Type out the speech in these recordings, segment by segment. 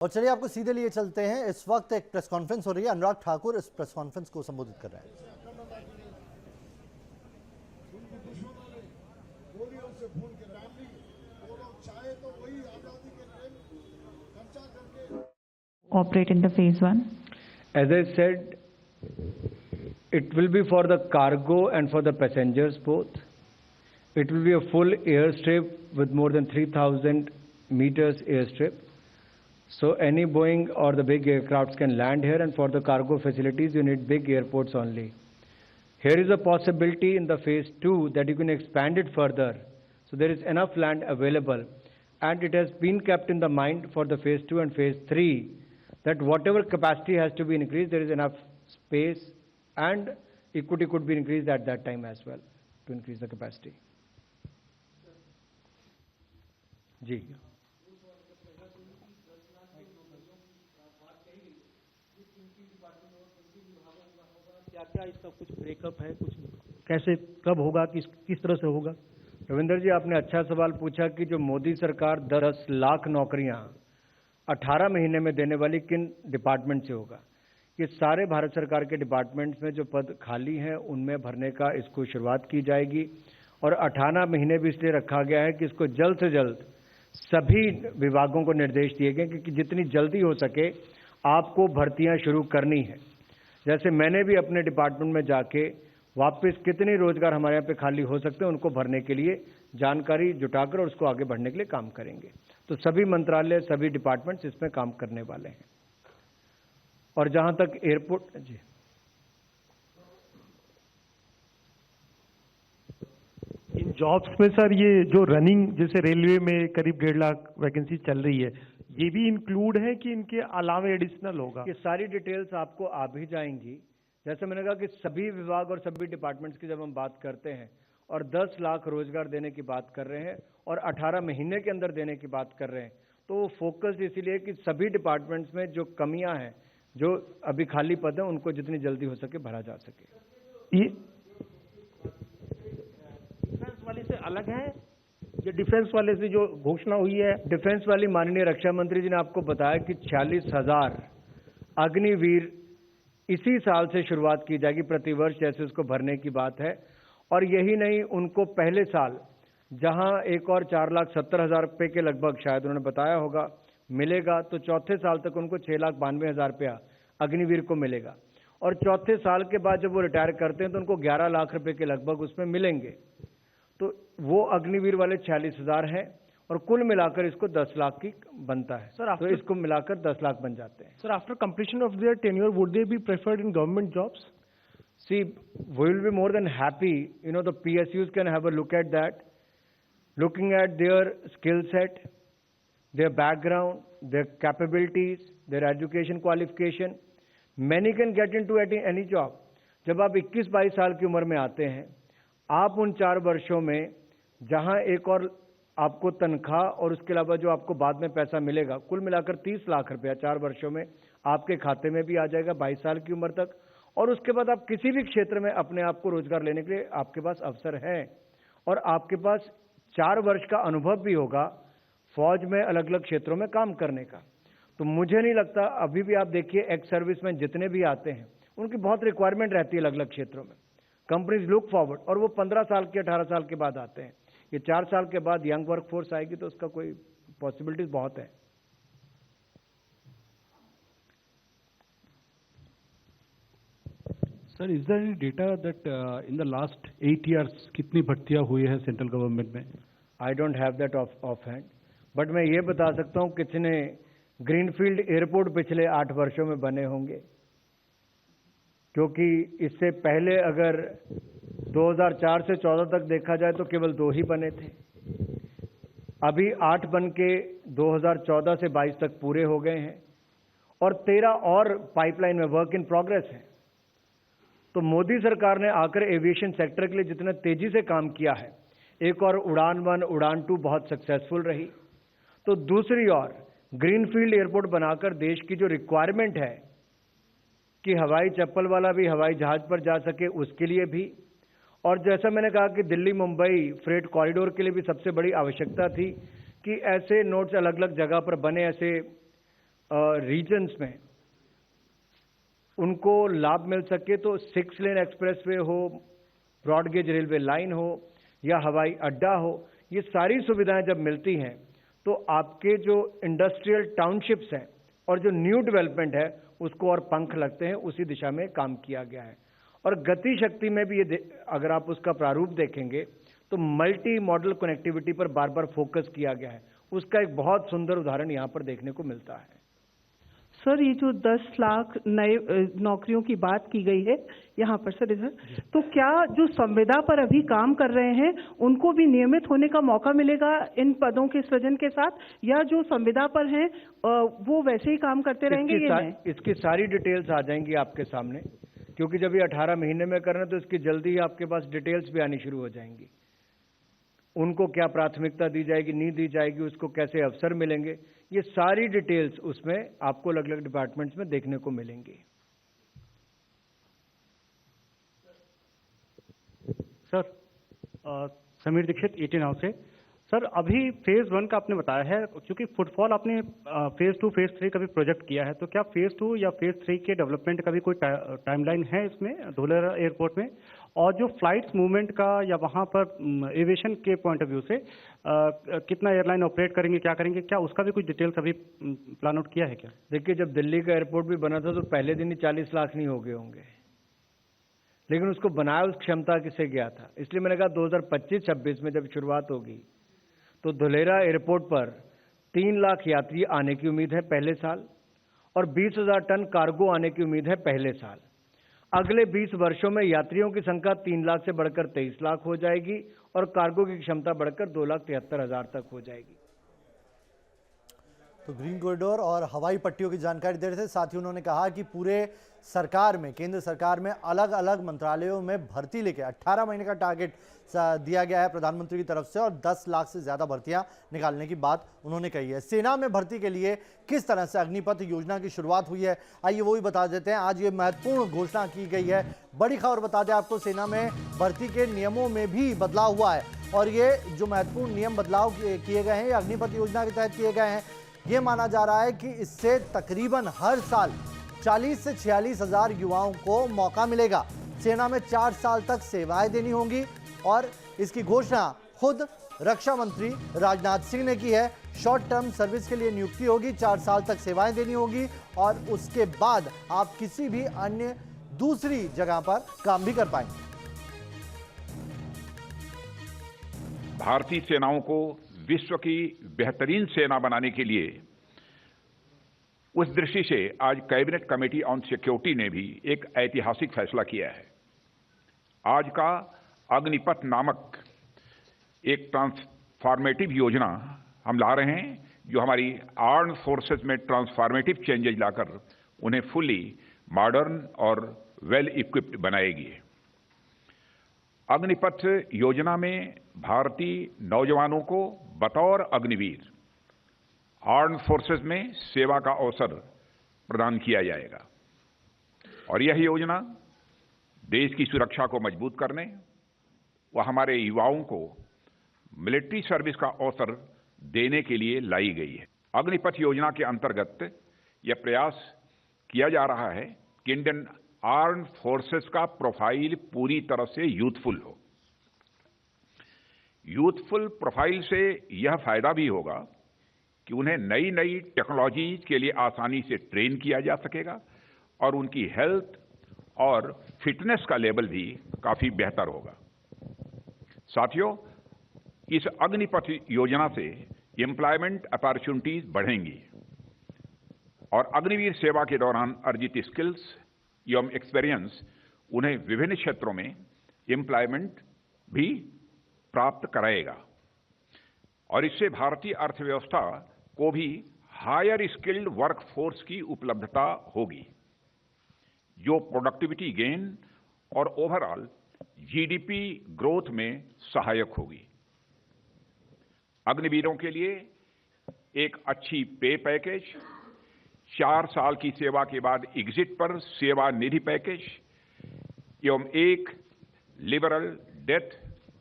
और चलिए आपको सीधे लिए चलते हैं। इस वक्त एक प्रेस कॉन्फ्रेंस हो रही है, अनुराग ठाकुर इस प्रेस कॉन्फ्रेंस को संबोधित कर रहे हैं। Operate in the phase 1? As I said, it will be for the cargo and for the passengers both. It will be a full airstrip with more than 3,000 meters airstrip. So any Boeing or the big aircrafts can land here, and for the cargo facilities you need big airports only. Here is a possibility in the phase 2 that you can expand it further. So there is enough land available, and it has been kept in the mind for the phase 2 and phase 3 that whatever capacity has to be increased, there is enough space, and equity could be increased at that time as well to increase the capacity. जी क्या इसका कुछ breakup है, कुछ कैसे कब होगा, किस तरह से होगा? रविंदर जी, आपने अच्छा सवाल पूछा कि जो मोदी सरकार 10 लाख नौकरियां 18 महीने में देने वाली किन डिपार्टमेंट से होगा। ये सारे भारत सरकार के डिपार्टमेंट्स में जो पद खाली हैं उनमें भरने का इसको शुरुआत की जाएगी, और 18 महीने भी इसलिए रखा गया है कि इसको जल्द से जल्द सभी विभागों को निर्देश दिए गए कि जितनी जल्दी हो सके आपको भर्तियां शुरू करनी है। जैसे मैंने भी अपने डिपार्टमेंट में जाके वापस कितने रोजगार हमारे यहाँ पे खाली हो सकते हैं उनको भरने के लिए जानकारी जुटाकर और उसको आगे बढ़ने के लिए काम करेंगे। तो सभी मंत्रालय, सभी डिपार्टमेंट्स इसमें काम करने वाले हैं। और जहां तक एयरपोर्ट जी, इन जॉब्स में सर ये जो रनिंग जैसे रेलवे में करीब 1.5 लाख वैकेंसी चल रही है, ये भी इंक्लूड है कि इनके अलावा एडिशनल होगा? ये सारी डिटेल्स आपको आ भी जाएंगी। जैसे मैंने कहा कि सभी विभाग और सभी डिपार्टमेंट्स की जब हम बात करते हैं और 10 लाख रोजगार देने की बात कर रहे हैं और 18 महीने के अंदर देने की बात कर रहे हैं, तो वो फोकस इसीलिए कि सभी डिपार्टमेंट्स में जो कमियां हैं, जो अभी खाली पद हैं, उनको जितनी जल्दी हो सके भरा जा सके। ये डिफेंस वाले से अलग है, ये डिफेंस वाले से जो घोषणा हुई है? डिफेंस वाली माननीय रक्षा मंत्री जी ने आपको बताया कि 46,000 अग्निवीर इसी साल से शुरुआत की जाएगी प्रतिवर्ष, जैसे उसको भरने की बात है। और यही नहीं, उनको पहले साल जहां एक और 4,70,000 रुपये के लगभग शायद उन्होंने बताया होगा मिलेगा, तो चौथे साल तक उनको 6,92,000 रुपया अग्निवीर को मिलेगा। और चौथे साल के बाद जब वो रिटायर करते हैं तो उनको 11 लाख रुपए के लगभग उसमें मिलेंगे। तो वो अग्निवीर वाले 46,000 हैं और कुल मिलाकर इसको 10 लाख की बनता है सर। तो इसको मिलाकर 10 लाख बन जाते हैं sir. After completion of their tenure would they be preferred in government jobs? See, we will be more than happy. You know, the PSUs can have a look at that, looking at their skill set, their background, their capabilities, their education qualification. Many can get into any job. जब आप 21-22 साल की उम्र में आते हैं, आप उन 4 वर्षों में जहां एक और आपको तनख्वाह और उसके अलावा जो आपको बाद में पैसा मिलेगा, कुल मिलाकर 30 लाख रुपया 4 वर्षों में आपके खाते में भी आ जाएगा 22 साल की उम्र तक। और उसके बाद आप किसी भी क्षेत्र में अपने आप को रोजगार लेने के लिए आपके पास अवसर है, और आपके पास 4 वर्ष का अनुभव भी होगा फौज में अलग अलग क्षेत्रों में काम करने का। तो मुझे नहीं लगता, अभी भी आप देखिए एक्स सर्विसमैन जितने भी आते हैं उनकी बहुत रिक्वायरमेंट रहती है अलग अलग क्षेत्रों में। कंपनीज लुक फॉरवर्ड, और वो 15 साल के 18 साल के बाद आते हैं। ये 4 साल के बाद यंग वर्क फोर्स आएगी तो उसका कोई पॉसिबिलिटीज बहुत है। Sir, is there any data that in the last 8 years कितनी भर्तियां हुई है सेंट्रल गवर्नमेंट में? I don't have that off hand, but मैं ये बता सकता हूँ कितने ग्रीनफील्ड एयरपोर्ट पिछले 8 वर्षों में बने होंगे, क्योंकि इससे पहले अगर 2004 से 14 तक देखा जाए तो केवल 2 ही बने थे। अभी 8 बन के 2014 से 22 तक पूरे हो गए हैं और 13 और पाइपलाइन में वर्क इन प्रोग्रेस है। तो मोदी सरकार ने आकर एविएशन सेक्टर के लिए जितना तेजी से काम किया है, एक और उड़ान 1, उड़ान 2 बहुत सक्सेसफुल रही, तो दूसरी ओर ग्रीनफील्ड एयरपोर्ट बनाकर देश की जो रिक्वायरमेंट है कि हवाई चप्पल वाला भी हवाई जहाज पर जा सके, उसके लिए भी। और जैसा मैंने कहा कि दिल्ली मुंबई फ्रेट कॉरिडोर के लिए भी सबसे बड़ी आवश्यकता थी कि ऐसे नोड्स अलग अलग जगह पर बने, ऐसे रीजन्स में उनको लाभ मिल सके, तो 6 लेन एक्सप्रेसवे हो, ब्रॉडगेज रेलवे लाइन हो या हवाई अड्डा हो, ये सारी सुविधाएं जब मिलती हैं तो आपके जो इंडस्ट्रियल टाउनशिप्स हैं और जो न्यू डेवलपमेंट है उसको और पंख लगते हैं। उसी दिशा में काम किया गया है। और गति शक्ति में भी अगर आप उसका प्रारूप देखेंगे तो मल्टी मॉडल कनेक्टिविटी पर बार बार फोकस किया गया है। उसका एक बहुत सुंदर उदाहरण यहाँ पर देखने को मिलता है। सर, ये जो 10 लाख नए नौकरियों की बात की गई है यहाँ पर सर, इधर तो क्या जो संविदा पर अभी काम कर रहे हैं उनको भी नियमित होने का मौका मिलेगा इन पदों के सृजन के साथ, या जो संविदा पर हैं वो वैसे ही काम करते रहेंगे? इसकी सारी डिटेल्स आ जाएंगी आपके सामने, क्योंकि जब ये 18 महीने में करना तो इसकी जल्दी ही आपके पास डिटेल्स भी आनी शुरू हो जाएंगी। उनको क्या प्राथमिकता दी जाएगी, नहीं दी जाएगी, उसको कैसे अवसर मिलेंगे, ये सारी डिटेल्स उसमें आपको अलग अलग डिपार्टमेंट्स में देखने को मिलेंगी। सर, समीर दीक्षित, 18 हाउस से। सर, अभी फेज 1 का आपने बताया है, क्योंकि फुटफॉल आपने फेज 2 फेज 3 का भी प्रोजेक्ट किया है, तो क्या फेज 2 या फेज 3 के डेवलपमेंट का भी कोई टाइमलाइन है इसमें धुलेरा एयरपोर्ट में? और जो फ्लाइट्स मूवमेंट का या वहाँ पर एविएशन के पॉइंट ऑफ व्यू से कितना एयरलाइन ऑपरेट करेंगे, क्या करेंगे, क्या उसका भी कुछ डिटेल्स अभी प्लान आउट किया है क्या? देखिए, जब दिल्ली का एयरपोर्ट भी बना था तो पहले दिन ही 40 लाख नहीं हो गए होंगे, लेकिन उसको बनाया उस क्षमता से गया था। इसलिए मैंने कहा 2025-26 में जब शुरुआत होगी तो धुलेरा एयरपोर्ट पर 3 लाख यात्री आने की उम्मीद है पहले साल, और 20,000 टन कार्गो आने की उम्मीद है पहले साल। अगले 20 वर्षों में यात्रियों की संख्या 3 लाख से बढ़कर 23 लाख हो जाएगी और कार्गो की क्षमता बढ़कर 2,73,000 तक हो जाएगी। तो ग्रीन कॉरिडोर और हवाई पट्टियों की जानकारी दे रहे थे। साथ ही उन्होंने कहा कि पूरे सरकार में, केंद्र सरकार में अलग अलग मंत्रालयों में भर्ती लेके 18 महीने का टारगेट दिया गया है प्रधानमंत्री की तरफ से, और 10 लाख से ज्यादा भर्तियां निकालने की बात उन्होंने कही है। सेना में भर्ती के लिए किस तरह से अग्निपथ योजना की शुरुआत हुई है, आइए वो भी बता देते हैं। आज ये महत्वपूर्ण घोषणा की गई है। बड़ी खबर बता दें आपको, सेना में भर्ती के नियमों में भी बदलाव हुआ है, और ये जो महत्वपूर्ण नियम बदलाव किए गए हैं ये अग्निपथ योजना के तहत किए गए हैं। ये माना जा रहा है कि इससे तकरीबन हर साल 40 से 46 हजार युवाओं को मौका मिलेगा। सेना में 4 साल तक सेवाएं देनी होंगी, और इसकी घोषणा खुद रक्षा मंत्री राजनाथ सिंह ने की है। शॉर्ट टर्म सर्विस के लिए नियुक्ति होगी, 4 साल तक सेवाएं देनी होगी, और उसके बाद आप किसी भी अन्य दूसरी जगह पर काम भी कर पाएंगे। भारतीय सेनाओं को विश्व की बेहतरीन सेना बनाने के लिए उस दृष्टि से आज कैबिनेट कमेटी ऑन सिक्योरिटी ने भी एक ऐतिहासिक फैसला किया है। आज का अग्निपथ नामक एक ट्रांसफॉर्मेटिव योजना हम ला रहे हैं, जो हमारी आर्म्ड फोर्सेस में ट्रांसफॉर्मेटिव चेंजेज लाकर उन्हें फुली मॉडर्न और वेल इक्विप्ड बनाएगी। अग्निपथ योजना में भारतीय नौजवानों को बतौर अग्निवीर आर्म्ड फोर्सेस में सेवा का अवसर प्रदान किया जाएगा, और यह योजना देश की सुरक्षा को मजबूत करने व हमारे युवाओं को मिलिट्री सर्विस का अवसर देने के लिए लाई गई है। अग्निपथ योजना के अंतर्गत यह प्रयास किया जा रहा है कि इंडियन आर्म्ड फोर्सेस का प्रोफाइल पूरी तरह से यूथफुल हो। यूथफुल प्रोफाइल से यह फायदा भी होगा कि उन्हें नई नई टेक्नोलॉजीज के लिए आसानी से ट्रेन किया जा सकेगा, और उनकी हेल्थ और फिटनेस का लेवल भी काफी बेहतर होगा। साथियों, इस अग्निपथ योजना से एम्प्लॉयमेंट अपॉर्चुनिटीज बढ़ेंगी, और अग्निवीर सेवा के दौरान अर्जित स्किल्स एवं एक्सपीरियंस उन्हें विभिन्न क्षेत्रों में एम्प्लॉयमेंट भी प्राप्त कराएगा, और इससे भारतीय अर्थव्यवस्था को भी हायर स्किल्ड वर्कफोर्स की उपलब्धता होगी, जो प्रोडक्टिविटी गेन और ओवरऑल जीडीपी ग्रोथ में सहायक होगी। अग्निवीरों के लिए एक अच्छी पे पैकेज, 4 साल की सेवा के बाद एग्जिट पर सेवा निधि पैकेज एवं एक liberal death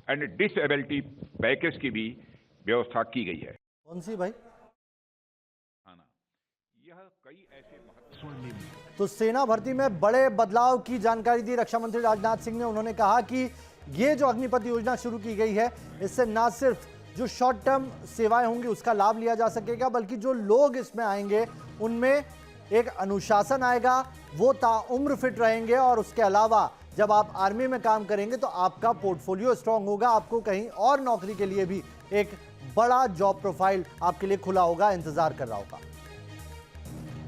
and disability package की भी व्यवस्था की गई है। कौन सी भाई? यह कई ऐसे महत्व तो सेना भर्ती में बड़े बदलाव की जानकारी दी रक्षा मंत्री राजनाथ सिंह ने। उन्होंने कहा कि ये जो अग्निपथ योजना शुरू की गई है, इससे न सिर्फ जो शॉर्ट टर्म सेवाएं होंगी उसका लाभ लिया जा सकेगा, बल्कि जो लोग इसमें आएंगे उनमें एक अनुशासन आएगा, वो ताउम्र फिट रहेंगे। और उसके अलावा जब आप आर्मी में काम करेंगे तो आपका पोर्टफोलियो स्ट्रांग होगा, आपको कहीं और नौकरी के लिए भी एक बड़ा जॉब प्रोफाइल आपके लिए खुला होगा, इंतजार कर रहा होगा।